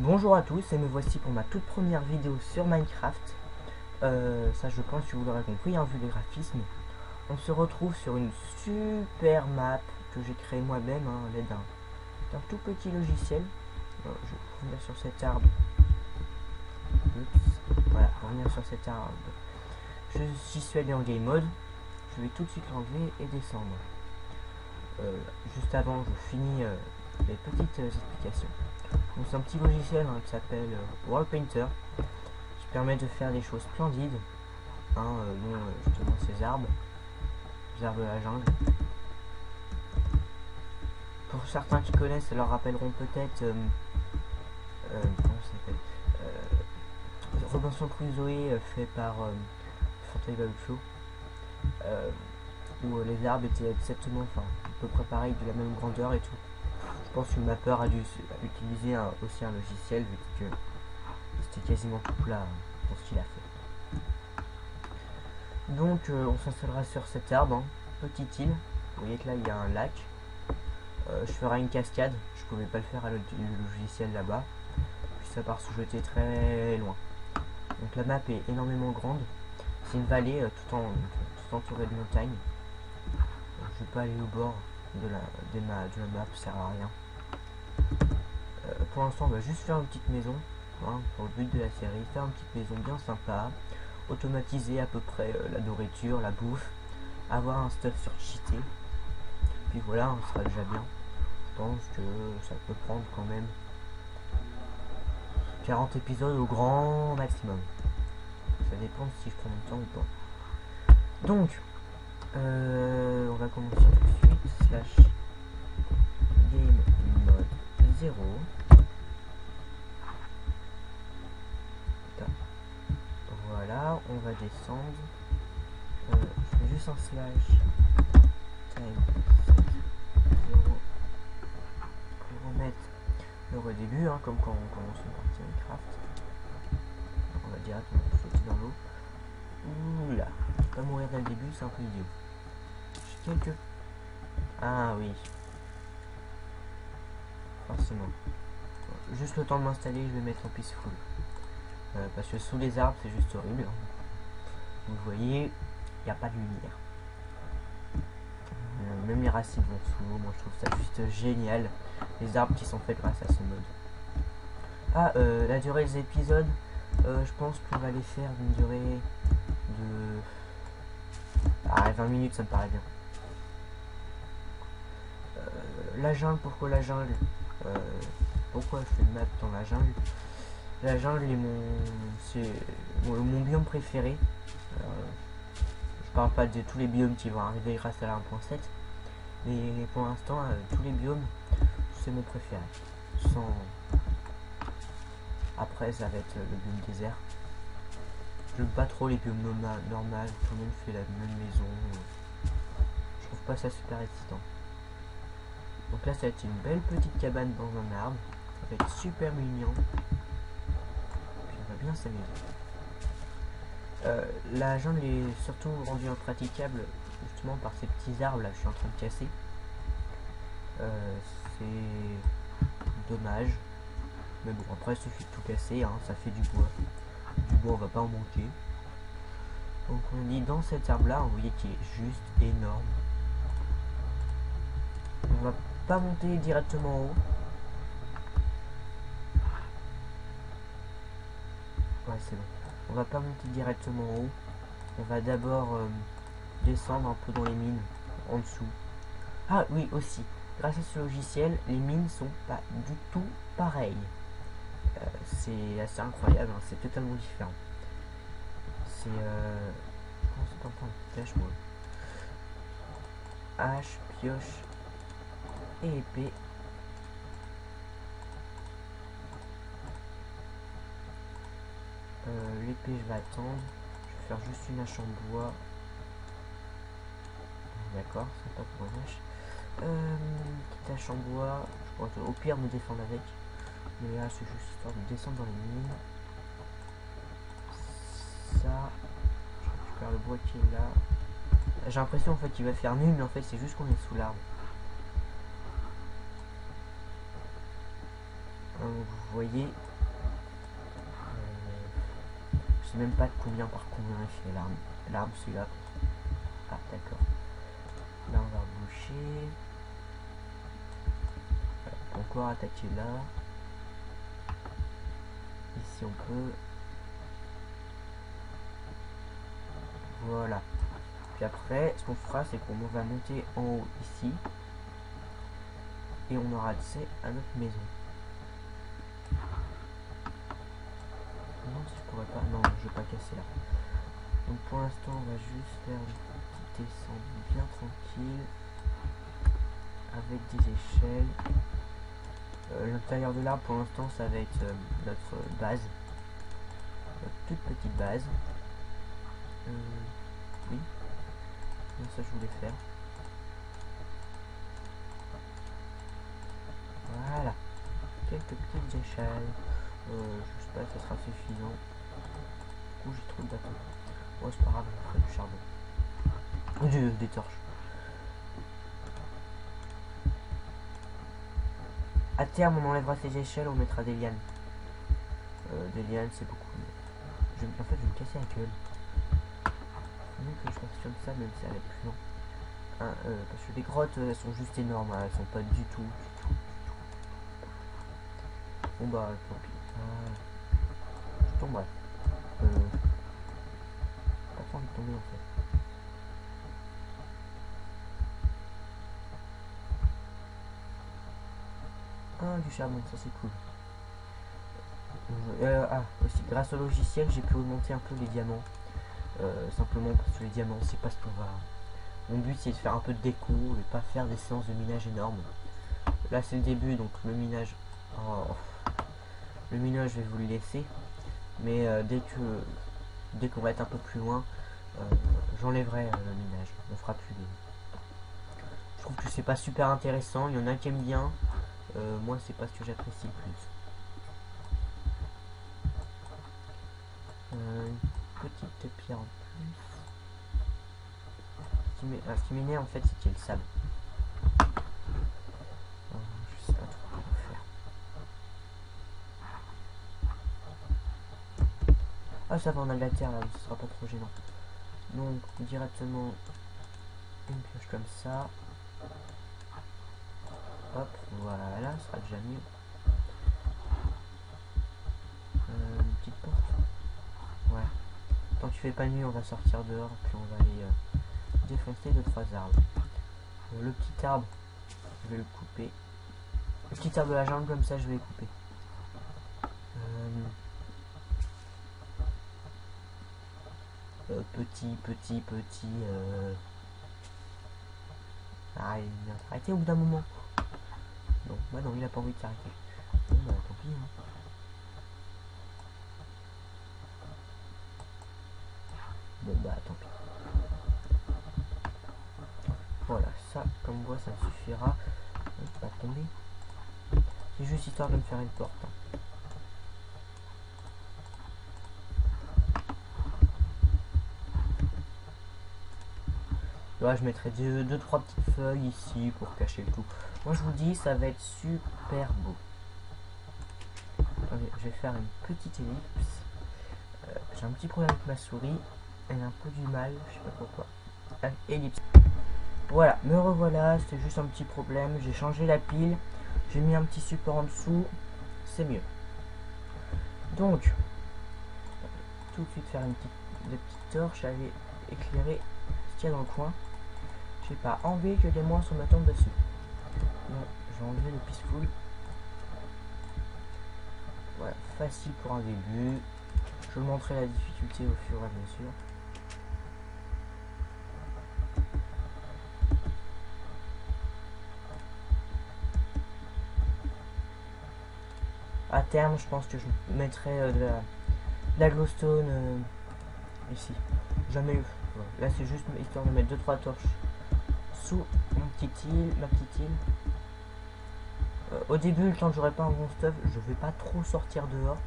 Bonjour à tous et me voici pour ma toute première vidéo sur Minecraft. Ça je pense que vous l'aurez compris, vu les graphismes. On se retrouve sur une super map que j'ai créée moi-même à l'aide d'un tout petit logiciel. Je vais revenir sur cet arbre. Oups. Voilà, revenir sur cet arbre. J'y suis allé en game mode. Je vais tout de suite l'enlever et descendre. Juste avant, je finis les petites explications. Donc c'est un petit logiciel qui s'appelle World Painter, qui permet de faire des choses splendides, dont justement ces arbres, les arbres de la jungle. Pour certains qui connaissent, ça leur rappelleront peut-être comment ça s'appelle, Robinson Crusoe fait par Fauteuil Show, où les arbres étaient exactement, à peu près pareil, de la même grandeur et tout. Je pense que Mapper a dû utiliser aussi un logiciel, vu que c'était quasiment tout plat pour ce qu'il a fait. Donc on s'installera sur cet arbre, petite île. Vous voyez que là il y a un lac. Je ferai une cascade, je pouvais pas le faire à le logiciel là-bas, puis ça part se jeter très loin. Donc la map est énormément grande, c'est une vallée tout entourée de montagnes. Donc, je vais pas aller au bord de la map, ça sert à rien. Pour l'instant on va juste faire une petite maison, pour le but de la série, faire une petite maison bien sympa, automatiser à peu près la nourriture, la bouffe, avoir un stuff sur cheaté, puis voilà, on sera déjà bien. Je pense que ça peut prendre quand même 40 épisodes au grand maximum. Ça dépend si je prends mon temps ou pas. Donc, on va commencer tout de suite. Slash game mode 0. Voilà, on va descendre. Je fais juste un slash time 0 pour remettre le début, comme quand on commence une partie Minecraft. Donc on va directement sauter dans l'eau. Oula, pas mourir dès le début, c'est un peu idiot. J'ai quelques... Ah oui. Forcément. Juste le temps de m'installer, je vais mettre en peaceful. Parce que sous les arbres, c'est juste horrible. Vous voyez, il n'y a pas de lumière. Même les racines vont sous l'eau, moi je trouve ça juste génial. Les arbres qui sont faits grâce à ce mode. La durée des épisodes, je pense qu'on va les faire d'une durée de... 20 minutes, ça me paraît bien. La jungle, pourquoi la jungle? Pourquoi je fais une map dans la jungle? La jungle c'est mon biome préféré. Je parle pas de tous les biomes qui vont arriver grâce à la 1.7, mais pour l'instant, tous les biomes, c'est mon préféré. Après, ça va être le biome désert. J'aime pas trop les biomes normales, tout le monde fait la même maison. Je trouve pas ça super excitant. Donc là, ça va être une belle petite cabane dans un arbre. Ça va être super mignon. Puis on va bien s'amuser. La jungle est surtout rendue impraticable justement par ces petits arbres là que je suis en train de casser. C'est dommage. Mais bon, après il suffit de tout casser, ça fait du bois. Du bois on va pas en manquer. Donc on est dans cet arbre là, vous voyez qui est juste énorme. On va pas monter directement en haut. Ouais, c'est bon. On va pas monter directement en haut. On va d'abord descendre un peu dans les mines, en dessous. Ah oui, aussi. Grâce à ce logiciel, les mines sont pas du tout pareilles. C'est assez incroyable, c'est totalement différent. C'est... Comment c'est pas un pioche, moi? Hache, pioche et épée. L'épée, je vais attendre. Je vais faire juste une hache en bois. D'accord, sympa pour une hache. Petite hache en bois. Je pourrais au pire me défendre avec. Mais là, c'est juste histoire de descendre dans les mines. Ça. Je récupère le bois qui est là. J'ai l'impression en fait qu'il va faire nul, mais en fait c'est juste qu'on est sous l'arbre. Vous voyez, sais même pas de combien par combien il fait l'arme. L'arme c'est là. Ah d'accord. Là on va boucher. Voilà, on peut encore attaquer là. Ici on peut. Voilà. Puis après, ce qu'on fera, c'est qu'on va monter en haut ici. Et on aura accès à notre maison. Non, si je pourrais pas. Non, je vais pas casser là. Donc pour l'instant, on va juste faire une petite descente bien tranquille. Avec des échelles. L'intérieur de l'arbre, pour l'instant, ça va être notre base. Notre toute petite base. Oui. Ça, je voulais faire. Voilà. Quelques petites échelles. Je sais pas si ça sera suffisant. Du coup, j'ai trop de bateaux. Bon, c'est pas grave, je ferai du charbon. Des torches. À terme, on enlèvera ces échelles, on mettra des lianes. Des lianes, c'est beaucoup mieux. En fait, je vais me casser la gueule. Donc, je fasse comme ça, même si ça va être plus long. Hein, parce que les grottes, elles sont juste énormes. Hein, elles sont pas du tout. Bon, bah, tant pis. Je tombe, ouais. Pas trop envie de tomber, en fait. Ah, du charbon, ça c'est cool. Aussi, grâce au logiciel, j'ai pu augmenter un peu les diamants. Simplement parce que les diamants, c'est pas ce qu'on va. Mon but, c'est de faire un peu de déco et pas faire des séances de minage énormes. Là, c'est le début, donc le minage. Oh, le minage, je vais vous le laisser. Mais dès qu'on va être un peu plus loin, j'enlèverai le minage. On fera plus de. Je trouve que c'est pas super intéressant. Il y en a qui aiment bien. Moi, c'est pas ce que j'apprécie le plus. Une petite pierre en plus. Ce qui m'énerve en fait, c'est qu'il y a le sable. Je sais pas trop comment faire. Ah, ça va, on a de la terre là, ce sera pas trop gênant. Donc, directement une pioche comme ça. Hop, voilà, ce sera déjà mieux. Une petite porte. Ouais. Tant qu'il fait pas nuit, on va sortir dehors, puis on va aller défoncer 2-3 arbres. Le petit arbre, je vais le couper. Le petit arbre de la jungle, comme ça, je vais le couper. Petit. Arrêtez au bout d'un moment. Non, bah non, il a pas envie de s'arrêter. Bon, bah tant pis. Hein. Bon, bah tant pis. Voilà, ça, comme bois, ça me suffira. Pas tomber. C'est juste histoire de me faire une porte. Hein. Là, je mettrai 2-3 petites feuilles ici pour cacher le tout. Moi, je vous dis, ça va être super beau. Attendez, je vais faire une petite ellipse. J'ai un petit problème avec ma souris. Elle a un peu du mal, je sais pas pourquoi. Ellipse. Voilà, me revoilà. C'était juste un petit problème. J'ai changé la pile. J'ai mis un petit support en dessous. C'est mieux. Donc, tout de suite faire des petites torches. Aller éclairer ce qu'il y a dans le coin. J'ai pas enlevé que des moissons me tombent dessus. Non, je vais enlever le peaceful. Voilà, facile pour un début. Je vous montrerai la difficulté au fur et à mesure. À terme, je pense que je mettrai de la glowstone ici. Jamais eu. Là, c'est juste histoire de mettre 2-3 torches sous ma petite île. Au début, le temps que j'aurai pas un bon stuff, je vais pas trop sortir dehors.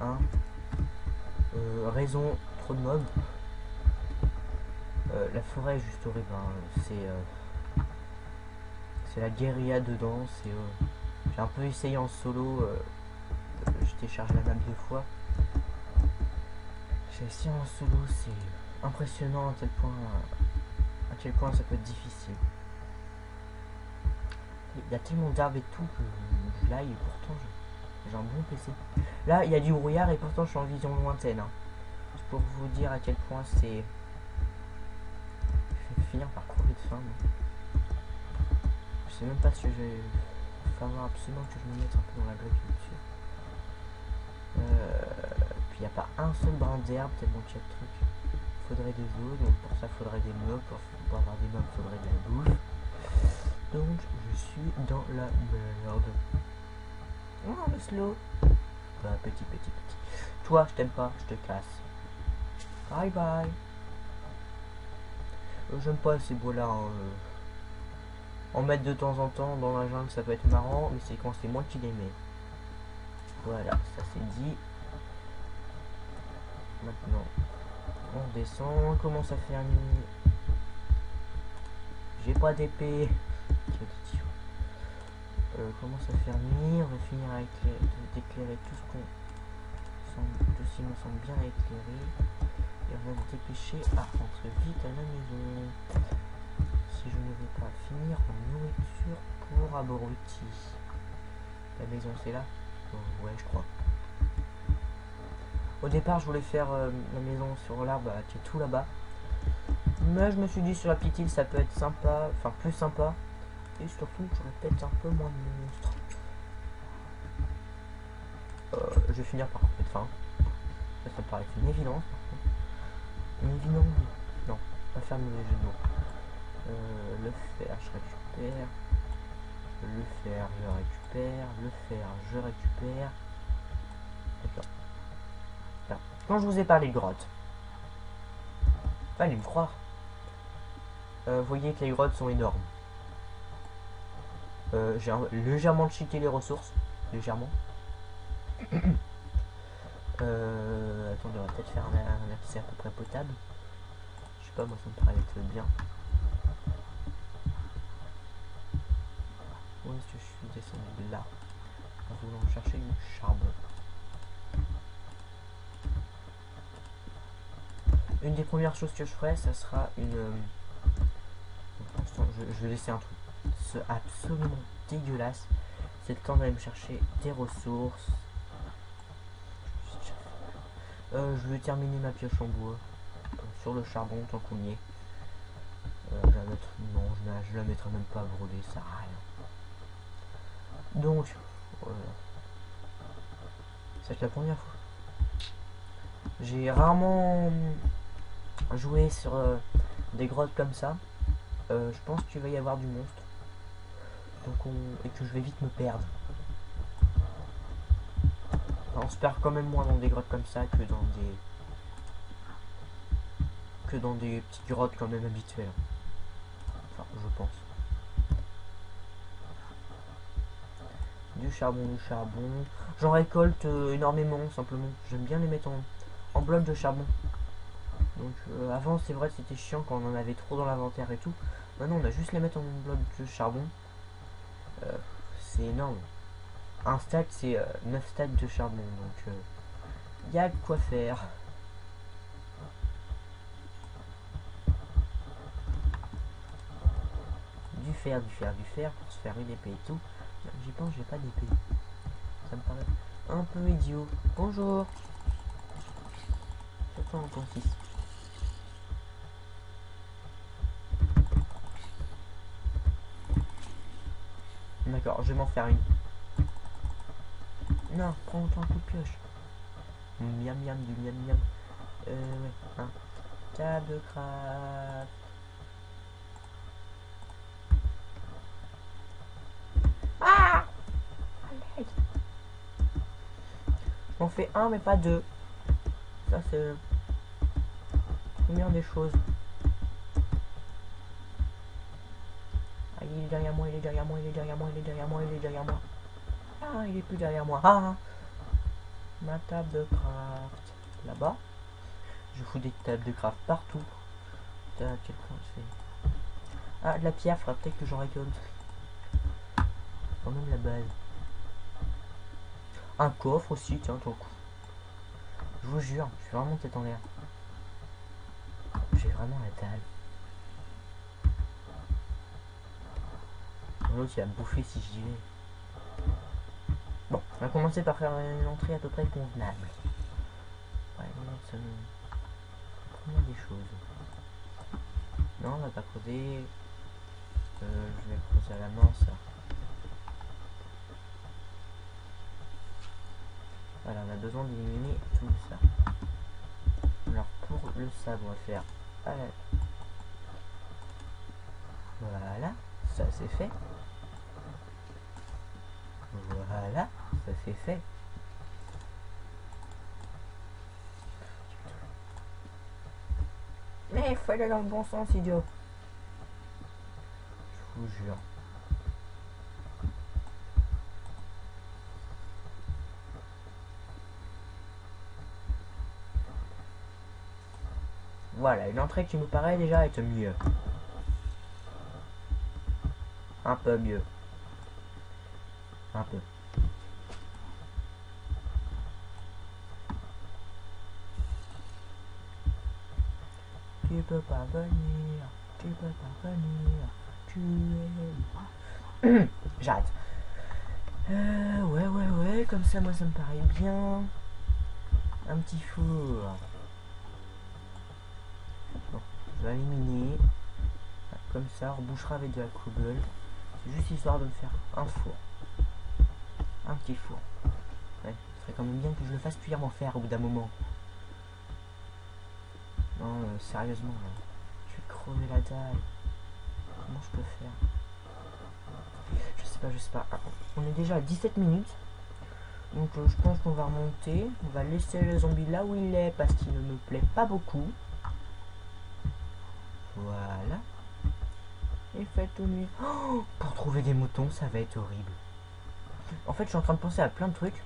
Hein. Raison, trop de mobs. La forêt est juste horrible. Hein. C'est la guérilla dedans. J'ai un peu essayé en solo. J'ai téléchargé la map 2 fois. J'ai essayé en solo, c'est impressionnant à quel point ça peut être difficile. Il y a tellement d'arbres et tout que là, et pourtant j'ai un bon PC. Là, il y a du brouillard et pourtant je suis en vision lointaine. Hein. Pour vous dire à quel point c'est... Je vais finir par crever de faim. Je sais même pas si je vais... Il va falloir absolument que je me mette un peu dans l'agriculture. Puis il n'y a pas un seul brin d'herbe tellement qu'il y a de trucs. Il faudrait des os, donc pour ça il faudrait des meubles. Pour avoir des meubles, il faudrait de la bouffe. Donc je suis dans la merde. Oh le slow. Bah petit. Toi je t'aime pas, je te casse. Bye bye. J'aime pas ces bois-là. Hein. En mettre de temps en temps dans la jungle ça peut être marrant, mais c'est quand c'est moi qui les mets. Voilà, ça c'est dit. Maintenant, on descend, on commence à faire nuit. J'ai pas d'épée. Commence à faire nuit, on va finir avec d'éclairer tout ce qui me semble bien éclairé. Et on va se dépêcher à rentrer vite à la maison. Si je ne veux pas finir en nourriture pour abruti. La maison c'est là? Ouais je crois. Au départ je voulais faire la maison sur l'arbre qui est tout là-bas. Mais je me suis dit sur la petite île ça peut être sympa, enfin plus sympa. Et surtout j'aurais peut-être un peu moins de monstres. Je vais finir par couper de faim. Ça me paraît une évidence par contre. Une évidence. Non, pas faire de mauvais jeu de mots. Le fer je récupère. Le fer je récupère. Le fer je récupère. D'accord. Quand je vous ai parlé de grottes, allez me croire. Vous voyez que les grottes sont énormes. J'ai légèrement cheaté les ressources. Légèrement. Attendez, on va peut-être faire un accès à peu près potable. Je sais pas, moi ça me paraît être bien. Où est-ce que je suis descendu? Là. En voulant chercher du charbon. Une des premières choses que je ferai, ça sera une... je vais laisser un truc. C'est absolument dégueulasse. C'est le temps d'aller me chercher des ressources. Je vais terminer ma pioche en bois. Sur le charbon, tant qu'on y est. Je la mettre... Non, je la mettrai même pas à brûler, ça sert à rien. Donc, voilà. C'est la première fois. J'ai rarement joué sur des grottes comme ça. Je pense qu'il va y avoir du monstre. Donc et que je vais vite me perdre. Alors, on se perd quand même moins dans des grottes comme ça que dans des petites grottes quand même habituelles. Enfin, je pense. Du charbon. J'en récolte énormément simplement. J'aime bien les mettre en bloc de charbon. Donc avant c'est vrai que c'était chiant quand on en avait trop dans l'inventaire et tout. Maintenant on a juste les mettre en bloc de charbon. C'est énorme. Un stack c'est 9 stacks de charbon. Donc il y a de quoi faire. Du fer pour se faire une épée et tout. J'y pense, j'ai pas d'épée. Ça me paraît un peu idiot. Bonjour. Surtout en point 6. D'accord, je vais m'en faire une. Non, prends-toi un coup de pioche. Miam miam, du miam miam. Ouais, hein. Table de craft. Ah! On fait un mais pas deux. Ça c'est première des choses. Ah, il est derrière moi. Ah, il est plus derrière moi. Ah, ma table de craft. Là-bas. Je fous des tables de craft partout. Putain, à quel point je fais. Ah, de la pierre, faudra peut-être que j'en récolte. Quand même la base. Un coffre aussi, tiens, ton coup. Je vous jure, je suis vraiment tête en l'air. J'ai vraiment la dalle. L'autre il va me bouffer si j'y vais. Bon, on va commencer par faire une entrée à peu près convenable. Ouais, ça me... des choses. Non, on va pas creuser. Je vais creuser à la main ça. Voilà, on a besoin d'éliminer tout ça. Alors pour le sable, on va faire... Voilà, ça c'est fait. Voilà, ça c'est fait. Mais il faut aller dans le bon sens, idiot. Je vous jure. Voilà, une entrée qui me paraît déjà être mieux. Un peu mieux. Un peu. Tu peux pas venir, tu peux pas venir, tu es moi. J'arrête. Ouais, comme ça, moi, ça me paraît bien. Un petit four. Bon, je vais éliminer. Comme ça, on rebouchera avec de la cobble. C'est juste histoire de me faire un four. Un petit four. Ouais, ce serait quand même bien que je le fasse cuire mon fer au bout d'un moment. Non, sérieusement, là. Je vais crever la dalle. Comment je peux faire? Je sais pas. Ah, on est déjà à 17 minutes. Donc je pense qu'on va remonter. On va laisser le zombie là où il est parce qu'il ne me plaît pas beaucoup. Voilà. Et faites nuit. Oh, pour trouver des moutons, ça va être horrible. En fait, je suis en train de penser à plein de trucs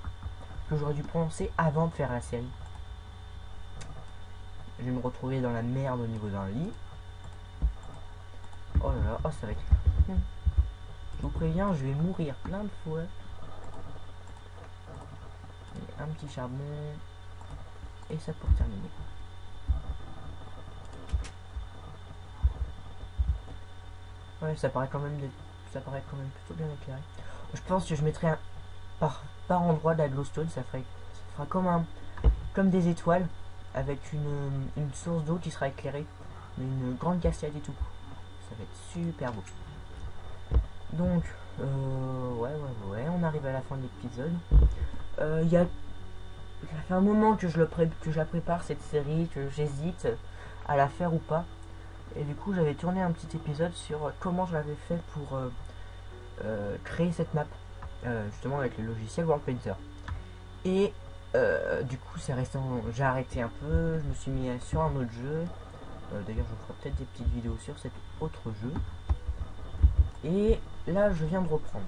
que j'aurais dû penser avant de faire la série. Je vais me retrouver dans la merde au niveau d'un lit. Oh là là, oh ça va être... Je vous préviens, je vais mourir plein de fois. Et un petit charbon. Et ça pour terminer. Ouais, ça paraît quand même plutôt bien éclairé. Je pense que je mettrai un par endroit de la glowstone, ça fera comme des étoiles avec une source d'eau qui sera éclairée, mais une grande cascade et tout. Ça va être super beau. Donc, ouais, on arrive à la fin de l'épisode. Ça fait un moment que je la prépare cette série, que j'hésite à la faire ou pas. Et du coup, j'avais tourné un petit épisode sur comment je l'avais fait pour créer cette map, justement avec le logiciel World Painter. Et du coup, j'ai arrêté un peu, je me suis mis sur un autre jeu. D'ailleurs, je ferai peut-être des petites vidéos sur cet autre jeu. Et là, je viens de reprendre.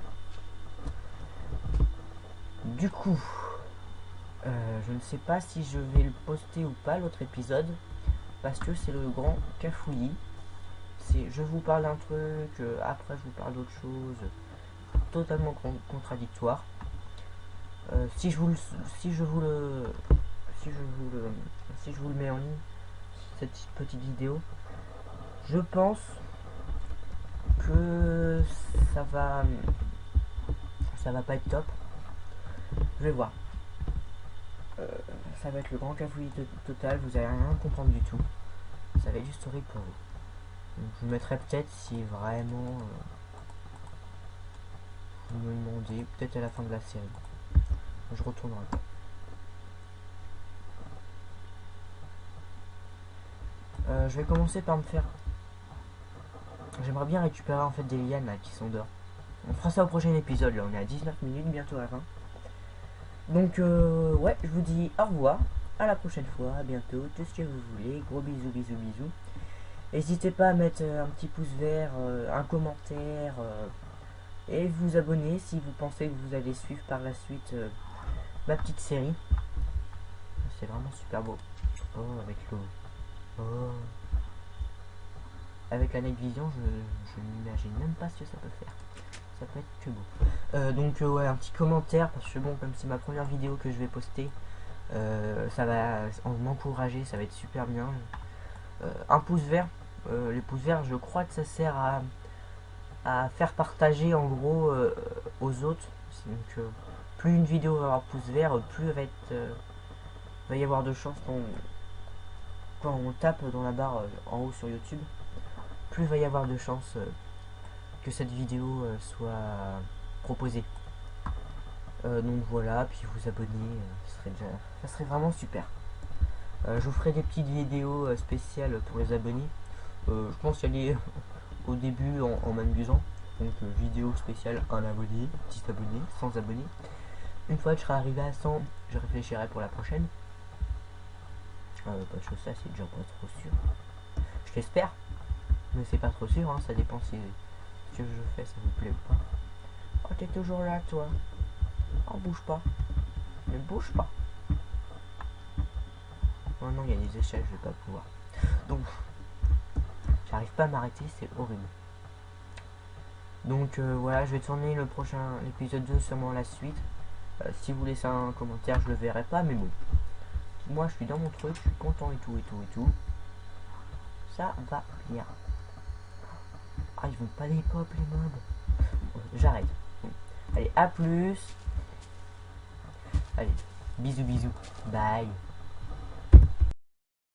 Du coup, je ne sais pas si je vais le poster ou pas, l'autre épisode, parce que c'est le grand cafouillis. Je vous parle d'un truc, après je vous parle d'autre chose, totalement contradictoire. Si je vous le mets en ligne, cette petite vidéo, je pense que ça va pas être top. Je vais voir. Ça va être le grand cafouillis total, vous allez rien comprendre du tout. Ça va être juste horrible pour vous. Donc, je vous mettrai peut-être si vraiment vous me demandez, peut-être à la fin de la série. Je retournerai pas. Je vais commencer par me faire... J'aimerais bien récupérer en fait des lianes là, qui sont dehors. On fera ça au prochain épisode, là on est à 19 minutes, bientôt à 20. Donc ouais, je vous dis au revoir, à la prochaine fois, à bientôt, tout ce que vous voulez, gros bisous, bisous, bisous. N'hésitez pas à mettre un petit pouce vert, un commentaire, et vous abonner si vous pensez que vous allez suivre par la suite ma petite série. C'est vraiment super beau. Oh, avec l'eau. Oh. Avec la night vision, je n'imagine même pas ce que ça peut faire. Ça peut être que beau. Donc ouais, un petit commentaire, parce que bon, comme c'est ma première vidéo que je vais poster, Ça va m'encourager, ça va être super bien. Un pouce vert, les pouces verts, je crois que ça sert à faire partager en gros aux autres. Donc, plus une vidéo va avoir pouce vert, plus va y avoir de chances quand on tape dans la barre en haut sur YouTube, plus va y avoir de chances que cette vidéo soit proposée. Donc voilà, puis vous abonner, ça serait vraiment super. Je vous ferai des petites vidéos spéciales pour les abonnés. Je pense y aller au début en m'amusant. Donc vidéo spéciale 1 abonné, 10 abonnés, 100 abonnés. Une fois que je serai arrivé à 100, je réfléchirai pour la prochaine. Parce que ça c'est déjà pas trop sûr. Je l'espère, mais c'est pas trop sûr, hein, ça dépend si ce que je fais ça vous plaît ou pas. Oh, t'es toujours là toi. Oh, bouge pas. Ne bouge pas. Oh non, il y a des échelles, je vais pas pouvoir. Donc, j'arrive pas à m'arrêter, c'est horrible. Donc voilà, je vais tourner l'épisode 2, sûrement la suite. Si vous laissez un commentaire, je le verrai pas, mais bon. Moi, je suis dans mon truc, je suis content et tout, et tout, et tout. Ça va bien. Ah, ils vont pas les pop, les mobs. J'arrête. Bon. Allez, à plus. Allez, bisous, bisous. Bye.